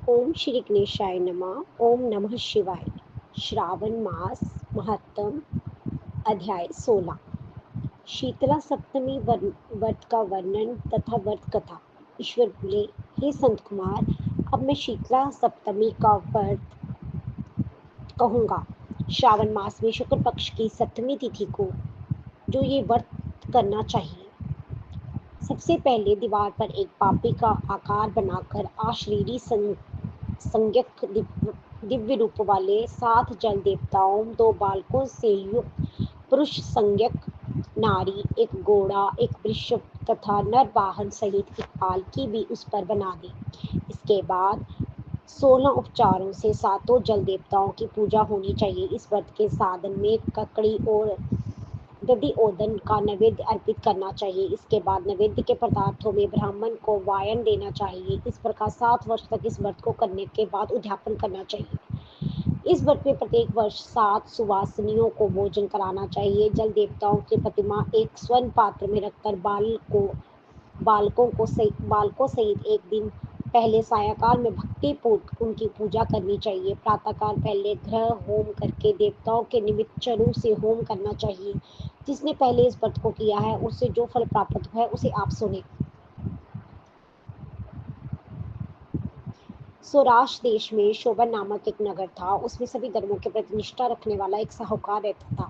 ओम श्री गणेशाय नमः। ओम नमः शिवाय। श्रावण मास महत्तम अध्याय 16। शीतला सप्तमी व्रत का वर्णन तथा व्रत कथा। ईश्वर बोले, हे संत कुमार, अब मैं शीतला सप्तमी का व्रत कहूँगा। श्रावण मास में शुक्ल पक्ष की सप्तमी तिथि को जो ये व्रत करना चाहिए। सबसे पहले दीवार पर एक पापी का आकार बनाकर अशरीरी संज्ञक दिव्य रूप वाले 7 जल देवताओं, 2 बालकों से युक्त पुरुष संज्ञक नारी, एक घोड़ा, एक वृषभ तथा नर वाहन सहित एक पालकी भी उस पर बना दे। इसके बाद 16 उपचारों से सातों जल देवताओं की पूजा होनी चाहिए। इस व्रत के साधन में ककड़ी और दधि ओदन का नैवेद्य अर्पित करना चाहिए। इसके बाद नैवेद्य के पदार्थों में ब्राह्मण को वायन देना चाहिए। इस प्रकार 7 वर्ष तक इस व्रत को करने के बाद उद्यापन करना चाहिए। इस व्रत में प्रत्येक वर्ष 7 सुवासिनियों को भोजन कराना चाहिए। जल देवताओं की प्रतिमा एक स्वर्ण पात्र में रखकर बालकों सहित एक दिन पहले सायंकाल में भक्तिपूर्वक उनकी पूजा करनी चाहिए। प्रातःकाल पहले ग्रह होम करके देवताओं के निमित्त चरु से होम करना चाहिए। जिसने पहले इस व्रत को किया है उससे जो फल प्राप्त हुआ है उसे आप सुने। सौराष्ट्र देश में शोभन नामक एक नगर था। उसमें सभी धर्मों के प्रति निष्ठा रखने वाला एक साहूकार रहता था।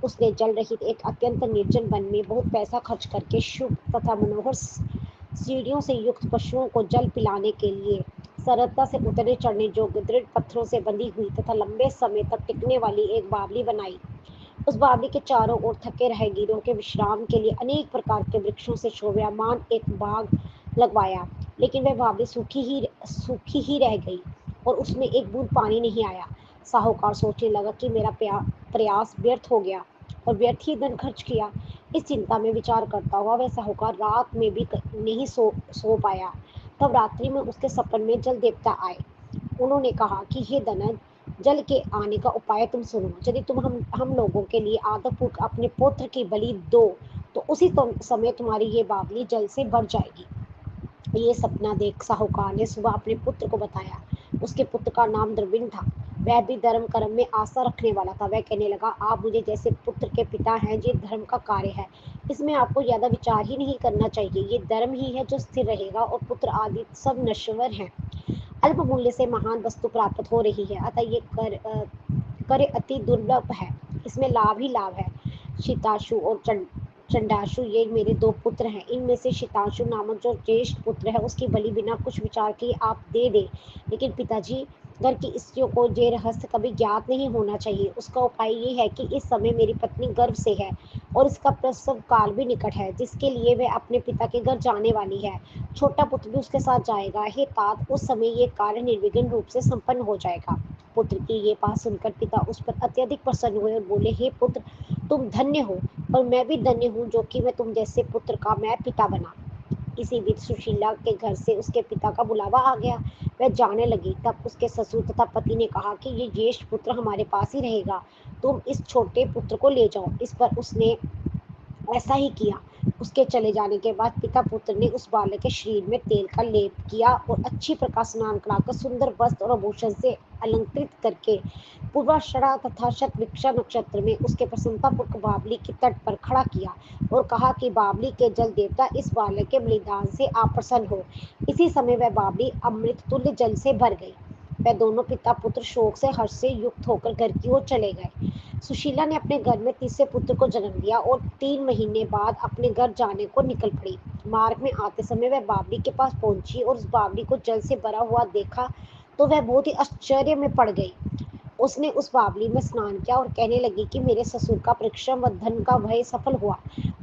उसने जल रहित एक अत्यंत निर्जन वन में बहुत पैसा खर्च करके शुभ तथा मनोहर सीढ़ियों से युक्त पशुओं को जल पिलाने के लिए सरलता से उतरने चढ़ने योग्य दृढ़ पत्थरों से बंधी हुई तथा लंबे समय तक टिकने वाली एक बावली बनाई। उस बावली के चारों ओर थके राहगीरों के विश्राम के लिए अनेक प्रकार के वृक्षों से शोभायमान एक बाग लगवाया। लेकिन वह बावली सूखी ही रह गई और उसमें एक बूंद पानी नहीं आया। साहूकार सोचने लगा कि मेरा प्रयास व्यर्थ हो गया और व्यर्थ ही धन खर्च किया। इस चिंता में विचार करता हुआ वह साहूकार रात में भी नहीं सो पाया। तब रात्रि में उसके सपन में जल देवता आए। उन्होंने कहा कि हे धनज, जल के आने का उपाय तुम सुनो। यदि तुम हम लोगों के लिए आदरपूर्वक अपने पुत्र की बलि दो तो उसी समय तुम्हारी ये बावली जल से भर जाएगी। ये सपना देख साहूकार ने सुबह अपने पुत्र को बताया। उसके पुत्र का नाम द्रविण था। वह भी धर्म कर्म में आस्था रखने वाला था। वह कहने लगा, आप मुझे जैसे पुत्र के पिता हैं। ये धर्म का कार्य है, इसमें आपको ज्यादा विचार ही नहीं करना चाहिए। ये धर्म ही है जो स्थिर रहेगा और पुत्र आदि सब नश्वर हैं। अल्प मूल्य से महान वस्तु प्राप्त हो रही है, अतः ये कर अति दुर्लभ है। इसमें लाभ ही लाभ है। शीताशु और चंडाशु ये मेरे 2 पुत्र हैं। इनमें से शीताशु नामक जो ज्येष्ठ पुत्र है उसकी बलि बिना कुछ विचार किए आप दे दे। लेकिन पिताजी, घर की स्त्रियों को ये रहस्य कभी ज्ञात नहीं होना चाहिए। उसका उपाय ये है कि इस समय मेरी पत्नी गर्भ से है और इसका प्रसव काल भी निकट है, जिसके लिए वह अपने पिता के घर जाने वाली है। छोटा पुत्र भी उसके साथ जाएगा। हे तात, उस समय ये कार्य निर्विघ्न रूप से संपन्न हो जाएगा। पुत्र की ये बात सुनकर पिता उस पर अत्यधिक प्रसन्न हुए और बोले, हे पुत्र, तुम धन्य हो और मैं भी धन्य हूँ जो कि मैं तुम जैसे पुत्र का मैं पिता बना। इसी बीच सुशीला के घर से उसके पिता का बुलावा आ गया। वह जाने लगी। तब उसके ससुर तथा पति ने कहा कि ये ज्येष्ठ पुत्र हमारे पास ही रहेगा, तुम इस छोटे पुत्र को ले जाओ। इस पर उसने ऐसा ही किया। उसके चले जाने के बाद पिता पुत्र ने उस बालक के शरीर में तेल का लेप किया और अच्छी प्रकार स्नान कराकर सुंदर वस्त्र और आभूषण से अलंकृत करके पूर्वाषाढ़ा तथा शतभिक्षा नक्षत्र में उसके प्रसन्नतापूर्वक बावली के तट पर खड़ा किया और कहा कि बावली के जल देवता इस बालक के बलिदान से आप प्रसन्न हो। इसी समय वह बावली अमृत तुल्य जल से भर गई। वह दोनों पिता पुत्र शोक से हर्ष से युक्त होकर घर की ओर चले गए। सुशीला ने अपने घर में तीसरे पुत्र को जन्म दिया और 3 महीने बाद अपने घर जाने को निकल पड़ी। मार्ग में आते समय वह बावली के पास पहुंची और उस बावली को जल से भरा हुआ देखा तो वह बहुत ही आश्चर्य में पड़ गई। उसने उस बावली में स्नान किया और कहने लगी कि मेरे ससुर का परिश्रम व धन का भय सफल हुआ।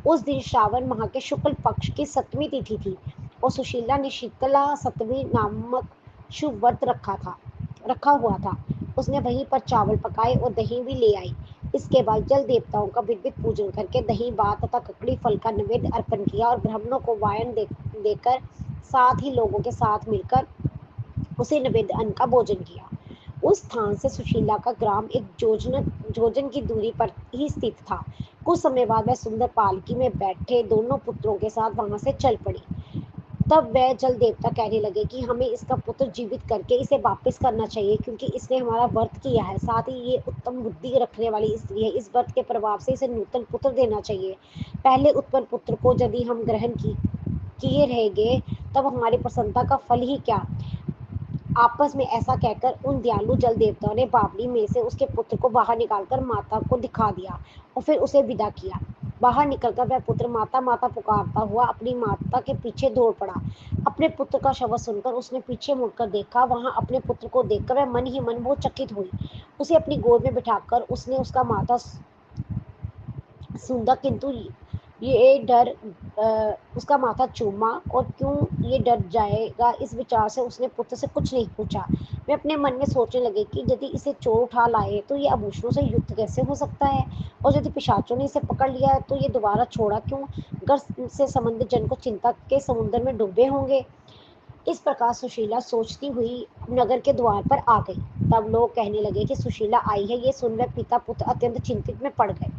उस दिन श्रावण माह के शुक्ल पक्ष की 7वीं तिथि थी और सुशीला ने शीतला सप्तमी नामक शुभ व्रत रखा हुआ था। उसने वहीं पर चावल पकाए और दही भी ले आई। इसके बाद जल देवताओं का विधिवत पूजन करके दही भात तथा ककड़ी फल का नैवेद्य अर्पण किया और ब्राह्मणों को वायन देकर साथ ही लोगों के साथ मिलकर उसी नैवेद्य अन्न का भोजन किया। उस स्थान से सुशीला का ग्राम एक जोजन की दूरी पर ही स्थित था। कुछ समय बाद वह सुंदर पालकी में बैठे दोनों पुत्रों के साथ वहां से चल पड़ी। तब वह जल देवता कहने लगे कि हमें इसका पुत्र जीवित करके इसे वापस करना चाहिए, क्योंकि इसने हमारा व्रत किया है। साथ ही ये उत्तम बुद्धि रखने वाली स्त्री है, इस व्रत के प्रभाव से इसे नूतन पुत्र देना चाहिए। पहले उत्पन्न पुत्र को यदि हम ग्रहण किए रहेंगे तब हमारी प्रसन्नता का फल ही क्या। आपस में ऐसा कहकर उन दयालु जल देवताओं ने बावली में से उसके पुत्र को बाहर निकालकर माता को दिखा दिया और फिर उसे विदा किया। बाहर निकलकर वह पुत्र माता माता पुकारता हुआ अपनी माता के पीछे दौड़ पड़ा। अपने पुत्र का शव सुनकर उसने पीछे मुड़कर देखा। वहां अपने पुत्र को देखकर वह मन ही मन बहुत चकित हुई। उसे अपनी गोद में बिठाकर उसने उसका माथा सूंघा, किंतु ये डर उसका माथा चूमा, और क्यों ये डर जाएगा इस विचार से उसने पुत्र से कुछ नहीं पूछा। वे अपने मन में सोचने लगे कि यदि इसे चोर उठा लाए तो ये आभूषणों से युक्त कैसे हो सकता है, और यदि पिशाचों ने इसे पकड़ लिया है तो ये दोबारा छोड़ा क्यों। घर से संबंधित जन को चिंता के समुद्र में डूबे होंगे। इस प्रकार सुशीला सोचती हुई नगर के द्वार पर आ गई। तब लोग कहने लगे कि सुशीला आई है। ये सुनकर पिता पुत्र अत्यंत चिंतित में पड़ गए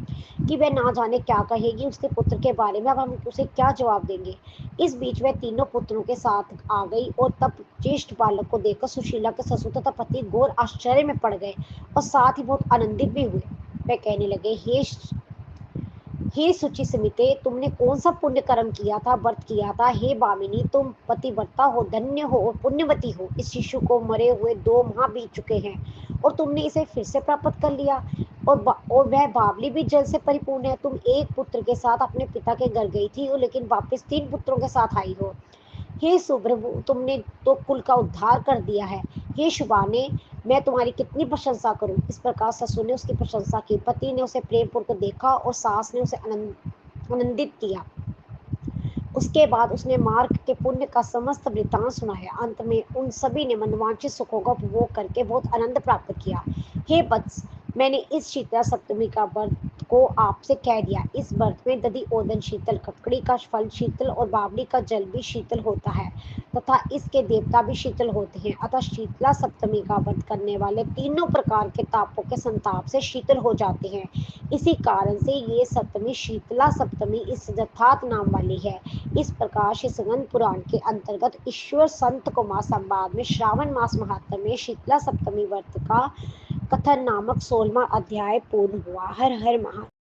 कि वह ना जाने क्या कहेगी उसके पुत्र के बारे में। अब हम उसे क्या जवाब देंगे। इस बीच वह तीनों पुत्रों के साथ आ गई, और तब ज्येष्ठ बालक को देखकर सुशीला के ससुर तथा पति घोर आश्चर्य में पड़ गए और साथ ही बहुत आनंदित भी हुए। वह कहने लगे, हे सुचि समिते, तुमने कौन सा पुण्य कर्म किया था, व्रत किया था। हे भामिनी, तुम पतिव्रता हो, धन्य हो और पुण्यवती हो। इस शिशु को मरे हुए 2 माह बीत चुके हैं और तुमने इसे फिर से प्राप्त कर लिया, और वह बावली भी जल से परिपूर्ण है। तुम एक पुत्र के साथ अपने पिता के घर गई थी, लेकिन वापस 3 पुत्रों के साथ आई हो। हे सुप्रभु, तुमने तो कुल का उद्धार कर दिया है। हे शुभाने, मैं तुम्हारी कितनी प्रशंसा करूं। इस प्रकार ससुर ने उसकी प्रशंसा की, पति ने उसे प्रेम पूर्वक देखा और सास ने उसे आनंदित किया। उसके बाद उसने मार्ग के पुण्य का समस्त वृत्तांत सुनाया। अंत में उन सभी ने मनवांछित सुखों का उपभोग करके बहुत आनंद प्राप्त किया। हे वत्स, मैंने इस शीतला सप्तमी का व्रत को आपसे कह दिया। इस व्रत में दधि ओदन शीतल, ककड़ी का फल शीतल और बावली का जल भी शीतल होता है तथा इसके देवता भी शीतल होते हैं। अतः शीतला सप्तमी का व्रत करने वाले तीनों प्रकार के तापों के संताप से शीतल हो जाते हैं। इसी कारण से ये सप्तमी शीतला सप्तमी इस यथार्थ नाम वाली है। इस प्रकार श्री स्कंद पुराण के अंतर्गत ईश्वर संत कुमार संवाद में श्रावण मास महात्म्य में शीतला सप्तमी व्रत का कथन नामक 16वां अध्याय पूर्ण हुआ। हर हर महादेव।